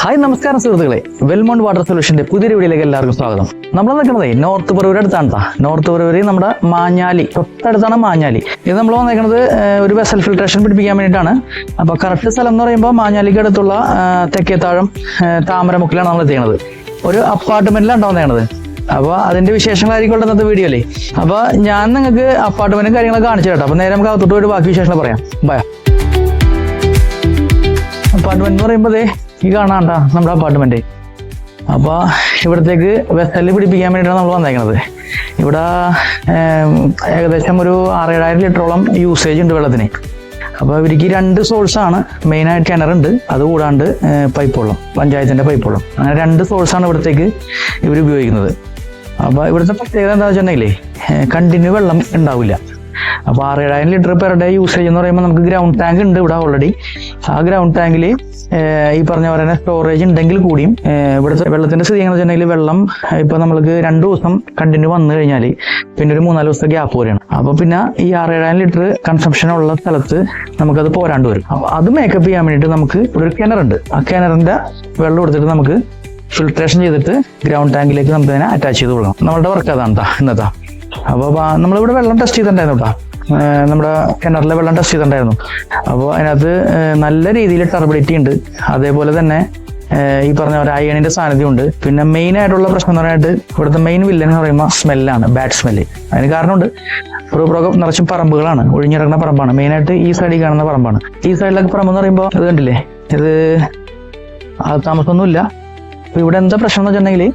Hi നമസ്കാരം സുഹൃത്തുക്കളെ, വെൽമോണ്ട് water സൊല്യൂഷന്റെ പുതിയൊരു വീഡിയോയിലേക്ക് എല്ലാവർക്കും സ്വാഗതം. നമ്മൾ നിൽക്കുന്നത് നോർത്ത് പറവൂർ അടുത്താണ്. നോർത്ത് പറവൂർ നമ്മുടെ മാഞ്ഞാലി തൊട്ടടുത്താണ് മാഞ്ഞാലി. ഇത് നമ്മൾ വന്നേക്കുന്നത് ഒരു വെസൽ ഫിൽട്രേഷൻ പിടിപ്പിക്കാൻ വേണ്ടിയിട്ടാണ്. അപ്പോൾ കറക്റ്റ് സ്ഥലം എന്ന് പറയുമ്പോൾ മാഞ്ഞാലിക്ക് അടുത്തുള്ള തെക്കേത്താഴം താമരമുക്കിലാണ് നമ്മൾ എത്തിക്കുന്നത്. ഒരു അപ്പാർട്ട്മെന്റിലാണ് വന്നേക്കുന്നത്. അപ്പോൾ അതിന്റെ വിശേഷങ്ങളായിരിക്കും ഇന്നത്തെ വീഡിയോ അല്ലേ. അപ്പോൾ ഞാൻ നിങ്ങൾക്ക് അപ്പാർട്ട്മെന്റും കാര്യങ്ങളൊക്കെ കാണിച്ചു കേട്ടോ. അപ്പോൾ നേരെ നമുക്ക് അകത്തോട്ട് പോയിട്ട് ബാക്കി വിശേഷങ്ങൾ പറയാം. ബൈ. അപ്പാർട്ട്മെന്റ് എന്ന് പറയുമ്പോൾ ഈ കാണാണ്ട നമ്മുടെ അപ്പാർട്ട്മെന്റ്. അപ്പോൾ ഇവിടത്തേക്ക് വെസല് പിടിപ്പിക്കാൻ വേണ്ടിയിട്ടാണ് നമ്മൾ വന്നേക്കുന്നത്. ഇവിടെ ഏകദേശം ഒരു 6-7 ലിറ്ററോളം യൂസേജ് ഉണ്ട് വെള്ളത്തിന്. അപ്പോൾ ഇവർക്ക് 2 സോഴ്സാണ് മെയിനായിട്ട്. കിണറുണ്ട്, അതുകൂടാണ്ട് പൈപ്പ് വെള്ളം, പഞ്ചായത്തിന്റെ പൈപ്പ് വെള്ളം. അങ്ങനെ 2 സോഴ്സാണ് ഇവിടത്തേക്ക് ഇവർ ഉപയോഗിക്കുന്നത്. അപ്പോൾ ഇവിടുത്തെ പ്രത്യേകത എന്താണെന്ന് വെച്ചിട്ടുണ്ടെങ്കിലേ കണ്ടിന്യൂ വെള്ളം ഉണ്ടാവില്ല. അപ്പോൾ 6-7 ലിറ്റർ പെർ ഡേ യൂസേജ് എന്ന് പറയുമ്പോൾ നമുക്ക് ഗ്രൗണ്ട് ടാങ്ക് ഉണ്ട് ഇവിടെ ഓൾറെഡി. ആ ഗ്രൗണ്ട് ടാങ്കിൽ ഈ പറഞ്ഞ പോലെ തന്നെ സ്റ്റോറേജ് ഉണ്ടെങ്കിൽ കൂടിയും ഇവിടുത്തെ വെള്ളത്തിന്റെ സ്ഥിതി എങ്ങനെ വെച്ചിട്ടുണ്ടെങ്കിൽ വെള്ളം ഇപ്പൊ നമ്മൾക്ക് 2 ദിവസം കണ്ടിന്യൂ വന്നു കഴിഞ്ഞാൽ പിന്നെ ഒരു 3-4 ദിവസത്തെ ഗ്യാപ്പ് വരെയാണ്. അപ്പൊ പിന്നെ ഈ 6-7 ലിറ്റർ കൺസംഷൻ ഉള്ള സ്ഥലത്ത് നമുക്കത് പോരാണ്ട് വരും. അപ്പൊ അത് മേക്കപ്പ് ചെയ്യാൻ വേണ്ടിയിട്ട് നമുക്ക് ഇവിടെ ഒരു കിണറുണ്ട്. ആ കിണറിന്റെ വെള്ളം എടുത്തിട്ട് നമുക്ക് ഫിൽട്രേഷൻ ചെയ്തിട്ട് ഗ്രൗണ്ട് ടാങ്കിലേക്ക് നമുക്ക് അതിനെ അറ്റാച്ച് ചെയ്ത് കൊടുക്കണം. നമ്മളുടെ വർക്ക് അതാണ് ഇന്നത്തെ. അപ്പോൾ നമ്മളിവിടെ വെള്ളം ടെസ്റ്റ് ചെയ്തിട്ടുണ്ടായിരുന്നു കേട്ടോ. നമ്മുടെ കിണറിലെ വെള്ളം ടെസ്റ്റ് ചെയ്തിട്ടുണ്ടായിരുന്നു. അപ്പോൾ അതിനകത്ത് നല്ല രീതിയിൽ ടർബിഡിറ്റി ഉണ്ട്. അതേപോലെ തന്നെ ഈ പറഞ്ഞ പോലെ അയണിന്റെ സാന്നിധ്യം ഉണ്ട്. പിന്നെ മെയിൻ ആയിട്ടുള്ള പ്രശ്നം എന്ന് പറയാനായിട്ട് ഇവിടുത്തെ മെയിൻ വില്ലൻ എന്ന് പറയുമ്പോൾ സ്മെല്ലാണ്, ബാഡ് സ്മെല്ല്. അതിന് കാരണമുണ്ട്. പുറം നിറച്ചും പറമ്പുകളാണ്, ഒഴിഞ്ഞിറങ്ങുന്ന പറമ്പാണ്. മെയിനായിട്ട് ഈ സൈഡിൽ കാണുന്ന പറമ്പാണ്. ഈ സൈഡിലൊക്കെ പറമ്പ് എന്ന് പറയുമ്പോൾ അത് കണ്ടില്ലേ, ഇത് താമസമൊന്നുമില്ല. അപ്പൊ ഇവിടെ എന്താ പ്രശ്നം എന്ന് വെച്ചിട്ടുണ്ടെങ്കിൽ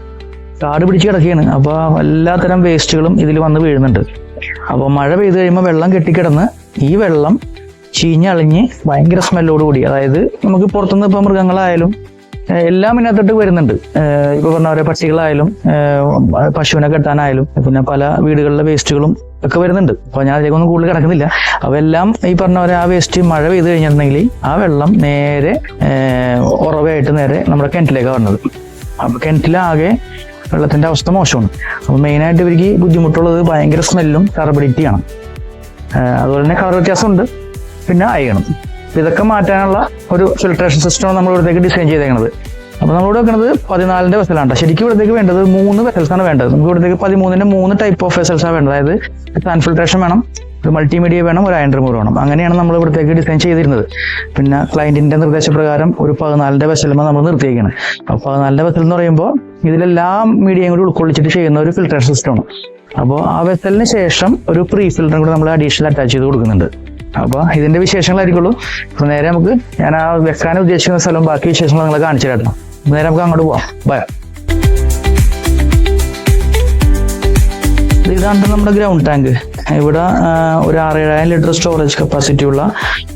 കാട് പിടിച്ച് കിടക്കുകയാണ്. അപ്പോൾ എല്ലാത്തരം വേസ്റ്റുകളും ഇതിൽ വന്ന് വീഴുന്നുണ്ട്. അപ്പോൾ മഴ പെയ്ത് കഴിയുമ്പോൾ വെള്ളം കെട്ടിക്കിടന്ന് ഈ വെള്ളം ചീഞ്ഞളിഞ്ഞ് ഭയങ്കര സ്മെല്ലോടുകൂടി, അതായത് നമുക്ക് പുറത്തുനിന്ന് ഇപ്പോൾ മൃഗങ്ങളായാലും എല്ലാം ഇതിനകത്തോട്ട് വരുന്നുണ്ട്. ഇപ്പോൾ പറഞ്ഞ പോലെ പട്ടികളായാലും പശുവിനെ കെട്ടാനായാലും പിന്നെ പല വീടുകളിലെ വേസ്റ്റുകളും ഒക്കെ വരുന്നുണ്ട്. അപ്പോൾ ഞാൻ അതിലേക്കൊന്നും കൂടുതൽ കിടക്കുന്നില്ല. അപ്പോൾ എല്ലാം ഈ പറഞ്ഞ പോലെ ആ വേസ്റ്റ് മഴ പെയ്ത് കഴിഞ്ഞിട്ടുണ്ടെങ്കിൽ ആ വെള്ളം നേരെ ഉറവയായിട്ട് നേരെ നമ്മുടെ കിണറ്റിലേക്കാണ് വരുന്നത്. അപ്പോൾ കിണറ്റിലാകെ വെള്ളത്തിന്റെ അവസ്ഥ മോശമാണ്. അപ്പോൾ മെയിനായിട്ട് ഇവർക്ക് ബുദ്ധിമുട്ടുള്ളത് ഭയങ്കര സ്മെല്ലും ടർബിഡിറ്റിയാണ്. അതുപോലെ തന്നെ കളർ വ്യത്യാസമുണ്ട്, പിന്നെ അയണം. ഇതൊക്കെ മാറ്റാനുള്ള ഒരു ഫിൽട്രേഷൻ സിസ്റ്റമാണ് നമ്മൾ ഇവിടത്തേക്ക് ഡിസൈൻ ചെയ്തേക്കുന്നത്. അപ്പോൾ നമ്മളിവിടെ വെക്കുന്നത് 14ന്റെ വെസലാണ്. ശരിക്കും ഇവിടത്തേക്ക് വേണ്ടത് 3 വെസൽസാണ് വേണ്ടത്. നമുക്ക് ഇവിടത്തേക്ക് 13ന്റെ 3 ടൈപ്പ് ഓഫ് വെസൽസാണ് വേണ്ടത്. അതായത് സാൻഡ് ഫിൽട്രേഷൻ വേണം, ഒരു മൾട്ടിമീഡിയ വേണം, ഒരു അയൺ റിമൂവർ വേണം. അങ്ങനെയാണ് നമ്മൾ ഇവിടത്തേക്ക് ഡിസൈൻ ചെയ്തിരുന്നത്. പിന്നെ ക്ലയന്റിന്റെ നിർദ്ദേശപ്രകാരം ഒരു 14ന്റെ വെസലുമ്പോൾ നമ്മൾ നിർത്തിയേക്കാണ്. അപ്പോൾ 14ന്റെ വെസൽ എന്ന് പറയുമ്പോൾ ഇതിലെല്ലാം മീഡിയയും കൂടി ഉൾക്കൊള്ളിച്ചിട്ട് ചെയ്യുന്ന ഒരു ഫിൽട്രേഷൻ സിസ്റ്റമാണ്. അപ്പോൾ ആ വെസലിന് ശേഷം ഒരു പ്രീ ഫിൽറ്ററും കൂടി നമ്മൾ അഡീഷണൽ അറ്റാച്ച് ചെയ്ത് കൊടുക്കുന്നുണ്ട്. അപ്പോൾ ഇതിന്റെ വിശേഷങ്ങളായിരിക്കുള്ളൂ. അപ്പോൾ നേരെ നമുക്ക് ഞാൻ ആ വെക്കാൻ ഉദ്ദേശിക്കുന്ന സ്ഥലവും ബാക്കി വിശേഷങ്ങൾ നിങ്ങളെ കാണിച്ചു തരാം. നേരെ നമുക്ക് അങ്ങോട്ട് പോവാം. ബൈ. ഇതാണ് നമ്മുടെ ഗ്രൗണ്ട് ടാങ്ക്. ഇവിടെ ഒരു 6-7 ലിറ്റർ സ്റ്റോറേജ് കപ്പാസിറ്റി ഉള്ള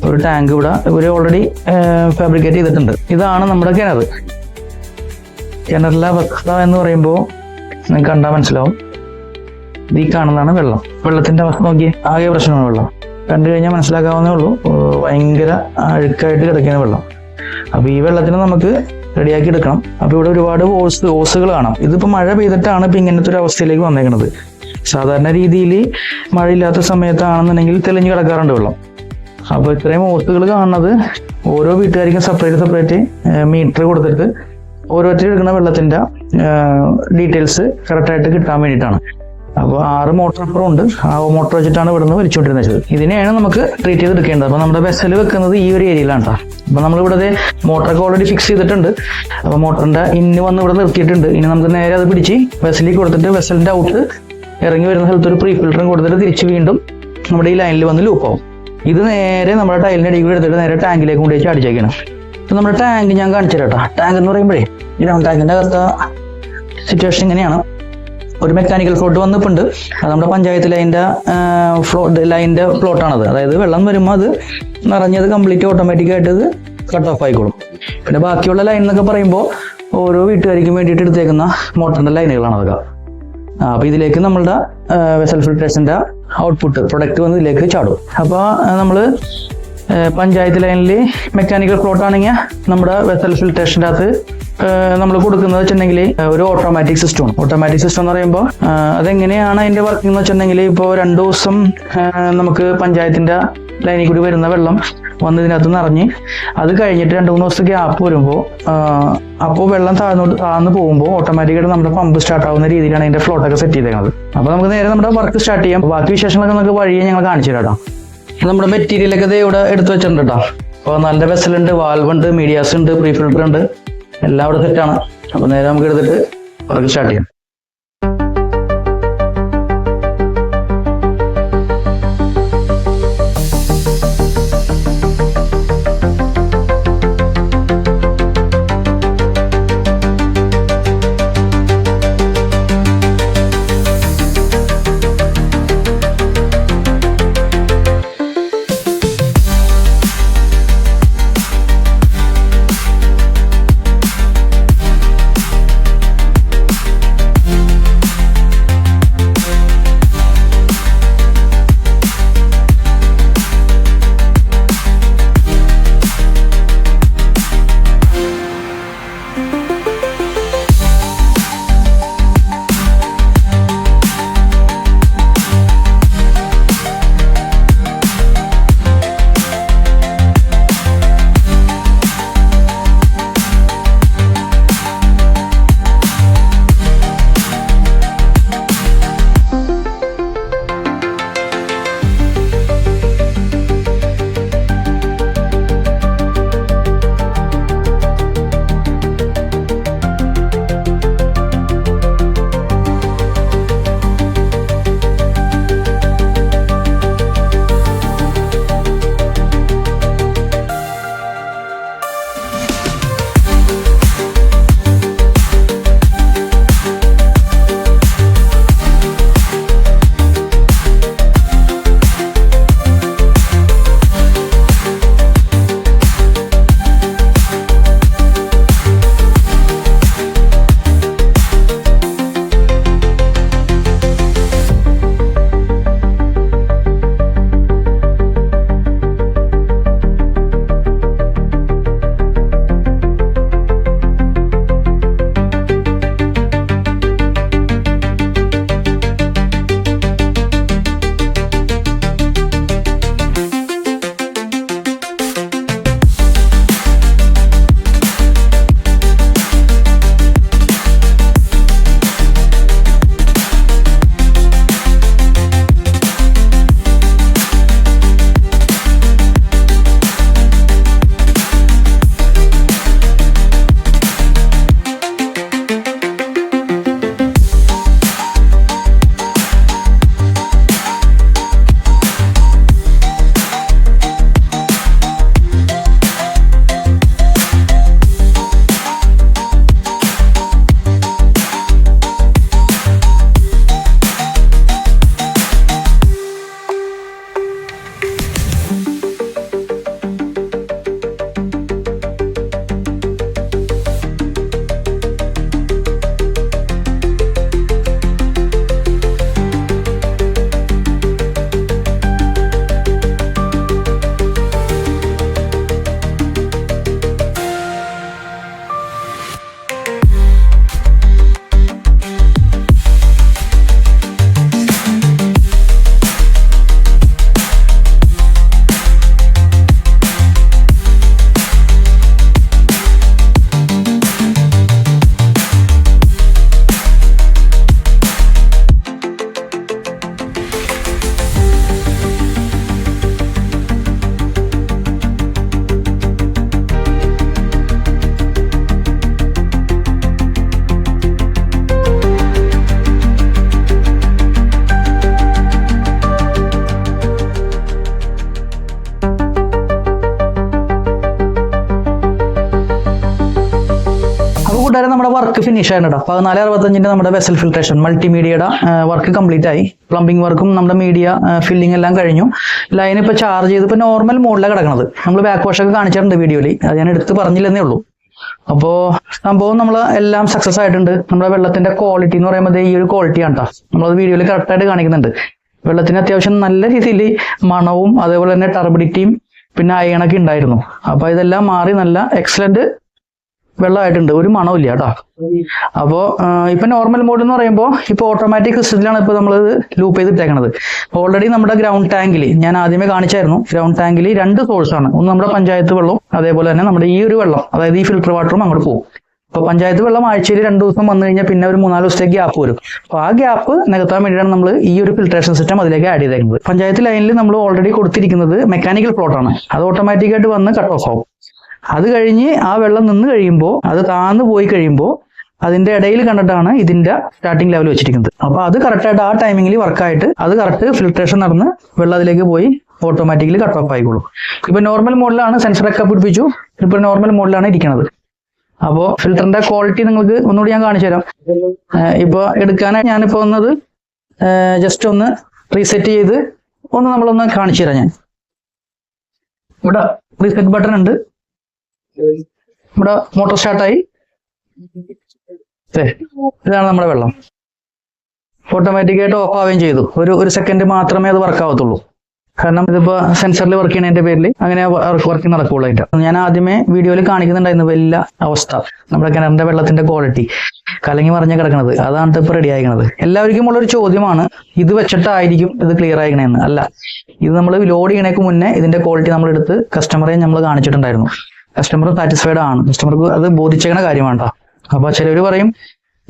ഒരു ടാങ്ക് ഇവിടെ ഇവർ ഓൾറെഡി ഫാബ്രിക്കേറ്റ് ചെയ്തിട്ടുണ്ട്. ഇതാണ് നമ്മുടെ കിണർ. കിണറിലെ അവസ്ഥ എന്ന് പറയുമ്പോൾ നിങ്ങൾക്ക് കണ്ടാൽ മനസ്സിലാവും. ഈ കാണുന്നതാണ് വെള്ളം. വെള്ളത്തിന്റെ അവസ്ഥ നോക്കിയേ, ആകെ പ്രശ്നമാണ് വെള്ളം. കണ്ടു കഴിഞ്ഞാൽ മനസ്സിലാക്കാവുന്നേ ഉള്ളൂ. ഭയങ്കര അഴുക്കായിട്ട് കിടക്കുന്ന വെള്ളം. അപ്പൊ ഈ വെള്ളത്തിന് നമുക്ക് റെഡിയാക്കി എടുക്കണം. അപ്പൊ ഇവിടെ ഒരുപാട് ഓസുകൾ കാണാം. ഇതിപ്പോ മഴ പെയ്തിട്ടാണ് ഇപ്പൊ ഇങ്ങനത്തെ ഒരു അവസ്ഥയിലേക്ക് വന്നേക്കുന്നത്. സാധാരണ രീതിയിൽ മഴയില്ലാത്ത സമയത്താണെന്നുണ്ടെങ്കിൽ തെളിഞ്ഞു കിടക്കാറുണ്ട് വെള്ളം. അപ്പൊ ഇത്രയും ഓസുകൾ കാണുന്നത് ഓരോ വീട്ടുകാർക്കും സെപ്പറേറ്റ് മീറ്റർ കൊടുത്തിട്ട് ഓരോരുത്തർ എടുക്കുന്ന വെള്ളത്തിന്റെ ഡീറ്റെയിൽസ് കറക്റ്റായിട്ട് കിട്ടാൻ വേണ്ടിയിട്ടാണ്. അപ്പോൾ 6 മോട്ടോർ അപ്പുറം ഉണ്ട്. ആ മോട്ടോർ വെച്ചിട്ടാണ് ഇവിടുന്ന് വലിച്ചുകൊണ്ടിരുന്നത്. ഇതിനെയാണ് നമുക്ക് ട്രീറ്റ് ചെയ്തെടുക്കേണ്ടത്. അപ്പോൾ നമ്മുടെ വെസൽ വെക്കുന്നത് ഈ ഒരു ഏരിയയിലാണ് കേട്ടോ. അപ്പോൾ നമ്മളിവിടെ മോട്ടറൊക്കെ ഓൾറെഡി ഫിക്സ് ചെയ്തിട്ടുണ്ട്. അപ്പോൾ മോട്ടറിന്റെ ഇന്ന് വന്ന് ഇവിടെ നിർത്തിയിട്ടുണ്ട്. ഇനി നമുക്ക് നേരെ അത് പിടിച്ച് വെസലിൽ കൊടുത്തിട്ട് വെസലിന്റെ ഔട്ട് ഇറങ്ങി വരുന്ന സ്ഥലത്ത് ഒരു പ്രീ ഫിൽറ്ററും കൊടുത്തിട്ട് തിരിച്ച് വീണ്ടും നമ്മുടെ ഈ ലൈനിൽ വന്ന് ലൂപ്പാവും. ഇത് നേരെ നമ്മുടെ ടൈലിന്റെ അടിയിൽ കൂടി എടുത്തിട്ട് നേരെ ടാങ്കിലേക്ക് കൊണ്ടുപോയി അടിച്ചേക്കണം. ഇപ്പൊ നമ്മുടെ ടാങ്ക് ഞാൻ കാണിച്ചു തരാം കേട്ടോ. ടാങ്ക് എന്ന് പറയുമ്പോഴേ ഈ ടാങ്കിന്റെ അകത്ത സിറ്റുവേഷൻ ഇങ്ങനെയാണ്. ഒരു മെക്കാനിക്കൽ ഫ്ലോട്ട് വന്നിട്ടുണ്ട്. അത് നമ്മുടെ പഞ്ചായത്ത് ലൈനിന്റെ പ്ലോട്ടാണത്. അതായത് വെള്ളം വരുമ്പോൾ അത് നിറഞ്ഞത് കംപ്ലീറ്റ് ഓട്ടോമാറ്റിക്കായിട്ട് ഇത് കട്ട് ഓഫ് ആയിക്കോളും. പിന്നെ ബാക്കിയുള്ള ലൈൻ എന്നൊക്കെ പറയുമ്പോൾ ഓരോ വീട്ടുകാർക്കും വേണ്ടിയിട്ട് എടുത്തേക്കുന്ന മോട്ടറിന്റെ ലൈനുകളാണ് അതൊക്കെ. അപ്പൊ ഇതിലേക്ക് നമ്മളുടെ വെസൽ ഫിൽട്രേഷന്റെ ഔട്ട്പുട്ട് പ്രൊഡക്റ്റ് വന്ന് ഇതിലേക്ക് ചാടും. അപ്പോൾ നമ്മൾ പഞ്ചായത്ത് ലൈനിൽ മെക്കാനിക്കൽ ഫ്ലോട്ട് ആണെങ്കിൽ നമ്മുടെ വെസൽ ഫിൽട്രേഷൻ്റെ അകത്ത് നമ്മൾ കൊടുക്കുന്നത് വെച്ചിട്ടുണ്ടെങ്കിൽ ഒരു ഓട്ടോമാറ്റിക് സിസ്റ്റമാണ്. ഓട്ടോമാറ്റിക് സിസ്റ്റം എന്ന് പറയുമ്പോൾ അതെങ്ങനെയാണ് അതിൻ്റെ വർക്കിംഗ് എന്ന് വെച്ചിട്ടുണ്ടെങ്കിൽ ഇപ്പോൾ 2 ദിവസം നമുക്ക് പഞ്ചായത്തിൻ്റെ ലൈനിൽ കൂടി വരുന്ന വെള്ളം വന്ന് ഇതിനകത്ത് നിറഞ്ഞ് അത് കഴിഞ്ഞിട്ട് 2-3 ദിവസം ഗ്യാപ്പ് വരുമ്പോൾ അപ്പോൾ വെള്ളം താഴ്ന്നു പോകുമ്പോൾ ഓട്ടോമാറ്റിക്കായിട്ട് നമ്മുടെ പമ്പ് സ്റ്റാർട്ട് ആവുന്ന രീതിയിലാണ് അതിൻ്റെ ഫ്ലോട്ടൊക്കെ സെറ്റ് ചെയ്തേക്കുന്നത്. അപ്പോൾ നമുക്ക് നേരെ നമ്മുടെ വർക്ക് സ്റ്റാർട്ട് ചെയ്യാം. ബാക്കി വിശേഷങ്ങളൊക്കെ നമുക്ക് വഴിയെ ഞങ്ങൾ കാണിച്ചു തരാം. നമ്മുടെ മെറ്റീരിയലൊക്കെ ഇത് ഇവിടെ എടുത്ത് വെച്ചിട്ടുണ്ട് കേട്ടോ. അപ്പോൾ നല്ല വെസലുണ്ട്, വാൽവുണ്ട്, മീഡിയാസ് ഉണ്ട്, പ്രീ ഫിൽറ്റർ ഉണ്ട്, എല്ലാം ഇവിടെ സെറ്റാണ്. അപ്പോൾ നേരെ നമുക്ക് എടുത്തിട്ട് വർക്ക് സ്റ്റാർട്ട് ചെയ്യാം. കൂട്ടുകാരെ നമ്മുടെ വർക്ക് ഫിനിഷ് ആയിട്ടോ. 1465 നമ്മുടെ വെസൽ ഫിൽട്രേഷൻ മൾട്ടിമീഡിയയുടെ വർക്ക് കംപ്ലീറ്റ് ആയി. പ്ലംബിംഗ് വർക്കും നമ്മുടെ മീഡിയ ഫില്ലിംഗ് എല്ലാം കഴിഞ്ഞു. ലൈൻ ഇപ്പോൾ ചാർജ് ചെയ്ത് ഇപ്പോൾ നോർമൽ മോഡിലാണ് കിടക്കുന്നത്. നമ്മൾ ബാക്ക് വാഷ് ഒക്കെ കാണിച്ചിട്ടുണ്ട് വീഡിയോയിൽ, അത് ഞാൻ എടുത്ത് പറഞ്ഞില്ലെന്നേ ഉള്ളൂ. അപ്പോൾ സംഭവം നമ്മൾ എല്ലാം സക്സസ് ആയിട്ടുണ്ട്. നമ്മുടെ വെള്ളത്തിന്റെ ക്വാളിറ്റി എന്ന് പറയുമ്പോൾ ഈ ഒരു ക്വാളിറ്റിയാണ് കേട്ടോ. നമ്മളത് വീഡിയോയിൽ കറക്റ്റായിട്ട് കാണിക്കുന്നുണ്ട്. വെള്ളത്തിന് അത്യാവശ്യം നല്ല രീതിയിൽ മണവും അതേപോലെ തന്നെ ടർബിഡിറ്റിയും പിന്നെ അയണൊക്കെ ഉണ്ടായിരുന്നു. അപ്പോൾ ഇതെല്ലാം മാറി നല്ല എക്സലന്റ് വെള്ളമായിട്ടുണ്ട്, ഒരു മണമില്ല കേട്ടോ. അപ്പോൾ ഇപ്പൊ നോർമൽ മോഡ് എന്ന് പറയുമ്പോൾ ഇപ്പോൾ ഓട്ടോമാറ്റിക് സിസ്റ്റത്തിലാണ് ഇപ്പോൾ നമ്മൾ ലൂപ്പ് ചെയ്തിട്ടേക്കണത്. ഓൾറെഡി നമ്മുടെ ഗ്രൗണ്ട് ടാങ്കിൽ ഞാൻ ആദ്യമേ കാണിച്ചായിരുന്നു. ഗ്രൗണ്ട് ടാങ്കിൽ 2 സോഴ്സാണ്. ഒന്ന് നമ്മുടെ പഞ്ചായത്ത് വെള്ളവും അതേപോലെ തന്നെ നമ്മുടെ ഈ ഒരു വെള്ളം, അതായത് ഈ ഫിൽട്ടർ വാട്ടറും അങ്ങോട്ട് പോകും. അപ്പോൾ പഞ്ചായത്ത് വെള്ളം ആഴ്ചയിൽ 2 ദിവസം വന്നു കഴിഞ്ഞാൽ പിന്നെ ഒരു 3-4 ദിവസത്തേക്ക് ഗ്യാപ്പ് വരും. അപ്പോൾ ആ ഗ്യാപ്പ് നികത്താൻ വേണ്ടിയിട്ടാണ് നമ്മൾ ഈ ഒരു ഫിൽട്രേഷൻ സിസ്റ്റം അതിലേക്ക് ആഡ് ചെയ്തേക്കുന്നത്. പഞ്ചായത്ത് ലൈനിൽ നമ്മൾ ഓൾറെഡി കൊടുത്തിരിക്കുന്നത് മെക്കാനിക്കൽ ഫ്ലോട്ടാണ്. അത് ഓട്ടോമാറ്റിക്കായിട്ട് വന്ന് കട്ട് ഓഫ് ആവും. അത് കഴിഞ്ഞ് ആ വെള്ളം നിന്ന് കഴിയുമ്പോൾ, അത് താന്ന് പോയി കഴിയുമ്പോൾ അതിന്റെ ഇടയിൽ കണ്ടിട്ടാണ് ഇതിന്റെ സ്റ്റാർട്ടിംഗ് ലെവൽ വെച്ചിരിക്കുന്നത്. അപ്പോൾ അത് കറക്റ്റായിട്ട് ആ ടൈമിങ്ങിൽ വർക്കായിട്ട് അത് കറക്റ്റ് ഫിൽട്രേഷൻ നടന്ന് വെള്ളം അതിലേക്ക് പോയി ഓട്ടോമാറ്റിക്കലി കട്ട് ഓഫ് ആയിക്കോളും. ഇപ്പൊ നോർമൽ മോഡിലാണ്, സെൻസറൊക്കെ പിടിപ്പിച്ചു. ഇപ്പൊ നോർമൽ മോഡിലാണ് ഇരിക്കുന്നത്. അപ്പോൾ ഫിൽറ്ററിന്റെ ക്വാളിറ്റി നിങ്ങൾക്ക് ഒന്നുകൂടി ഞാൻ കാണിച്ചു തരാം. ഇപ്പൊ എടുക്കാനായി ഞാനിപ്പോ വന്നത് ജസ്റ്റ് ഒന്ന് റീസെറ്റ് ചെയ്ത് നമ്മളൊന്ന് കാണിച്ചു തരാം. ഞാൻ ഇവിടെ റീസെറ്റ് ബട്ടൺ ഉണ്ട്. ഇവിടെ മോട്ടോർ സ്റ്റാർട്ടായി. ഇതാണ് നമ്മുടെ വെള്ളം. ഓട്ടോമാറ്റിക്കായിട്ട് ഓഫ് ആവുകയും ചെയ്തു. ഒരു സെക്കൻഡ് മാത്രമേ അത് വർക്ക് ആവത്തുള്ളൂ. കാരണം ഇതിപ്പോ സെൻസറിൽ വർക്ക് ചെയ്യുന്നതിന്റെ പേരിൽ അങ്ങനെ വർക്കിംഗ് നടക്കുള്ളൂ. അതിന്റെ ഞാൻ ആദ്യമേ വീഡിയോയിൽ കാണിക്കുന്നുണ്ടായിരുന്നു വലിയ അവസ്ഥ, നമ്മുടെ കിണറിന്റെ വെള്ളത്തിന്റെ ക്വാളിറ്റി കലങ്ങി മറിഞ്ഞ് കിടക്കുന്നത്. അതാണ് ഇപ്പൊ റെഡി ആയിരിക്കുന്നത്. എല്ലാവർക്കും ഉള്ളൊരു ചോദ്യമാണ്, ഇത് വെച്ചിട്ടായിരിക്കും ഇത് ക്ലിയർ ആയിക്കണേന്ന്. അല്ല, ഇത് നമ്മൾ ലോഡ് ചെയ്യണേക്ക് മുന്നേ ഇതിന്റെ ക്വാളിറ്റി നമ്മൾ എടുത്ത് കസ്റ്റമറെ നമ്മൾ കാണിച്ചിട്ടുണ്ടായിരുന്നു. കസ്റ്റമർ സാറ്റിസ്ഫൈഡ് ആണ്, കസ്റ്റമർക്ക് അത് ബോധിച്ചേക്കണ കാര്യമാണ്. അപ്പൊ ചിലവർ പറയും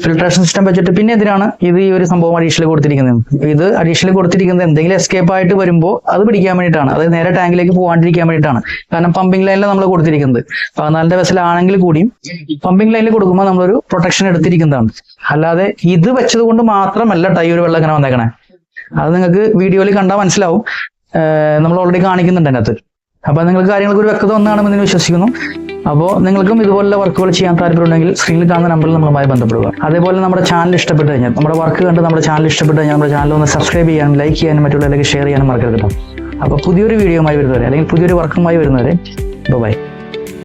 ഫിൽട്രേഷൻ സിസ്റ്റം വെച്ചിട്ട് പിന്നെ എന്തിനാണ് ഇത് ഈ ഒരു സംഭവം അഡീഷണൽ കൊടുത്തിരിക്കുന്നത്. ഇത് അഡീഷണൽ കൊടുത്തിരിക്കുന്നത് എന്തെങ്കിലും എസ്കേപ്പ് ആയിട്ട് വരുമ്പോൾ അത് പിടിക്കാൻ വേണ്ടിയിട്ടാണ്, അത് നേരെ ടാങ്കിലേക്ക് പോകാണ്ടിരിക്കാൻ വേണ്ടിയിട്ടാണ്. കാരണം പമ്പിംഗ് ലൈനിൽ നമ്മൾ കൊടുത്തിരിക്കുന്നത് 14 വെസലാണെങ്കിൽ കൂടിയും പമ്പിംഗ് ലൈനിൽ കൊടുക്കുമ്പോൾ നമ്മളൊരു പ്രൊട്ടക്ഷൻ എടുത്തിരിക്കുന്നതാണ്. അല്ലാതെ ഇത് വെച്ചത് കൊണ്ട് മാത്രമല്ല ഈ ഒരു വെള്ളം ഇങ്ങനെ വന്നേക്കണേ. അത് നിങ്ങൾക്ക് വീഡിയോയിൽ കണ്ടാൽ മനസ്സിലാവും. നമ്മൾ ഓൾറെഡി കാണിക്കുന്നുണ്ട് അതിനകത്ത്. അപ്പൊ നിങ്ങൾക്ക് കാര്യങ്ങൾക്ക് ഒരു വ്യക്തത ഒന്നാണെന്ന് വിശ്വസിക്കുന്നു. അപ്പോൾ നിങ്ങൾക്കും ഇതുപോലുള്ള വർക്കുകൾ ചെയ്യാൻ താല്പര്യമുണ്ടെങ്കിൽ സ്ക്രീനിൽ കാണുന്ന നമ്പറിൽ നമ്മളുമായി ബന്ധപ്പെടുക. അതേപോലെ നമ്മുടെ ചാനൽ ഇഷ്ടപ്പെട്ട് കഴിഞ്ഞാൽ, നമ്മുടെ വർക്ക് കണ്ട് നമ്മുടെ ചാനൽ ഇഷ്ടപ്പെട്ട് കഴിഞ്ഞാൽ നമ്മുടെ ചാനൽ ഒന്ന് സബ്സ്ക്രൈബ് ചെയ്യാനും ലൈക്ക് ചെയ്യാനും മറ്റുള്ളവരിലേക്ക് ഷെയർ ചെയ്യാനും മറക്കരുത് കേട്ടോ. അപ്പോൾ പുതിയൊരു വീഡിയോയുമായി വരുന്നവരെ അല്ലെങ്കിൽ പുതിയൊരു വർക്കുമായി വരുന്നവരെ ബൈ.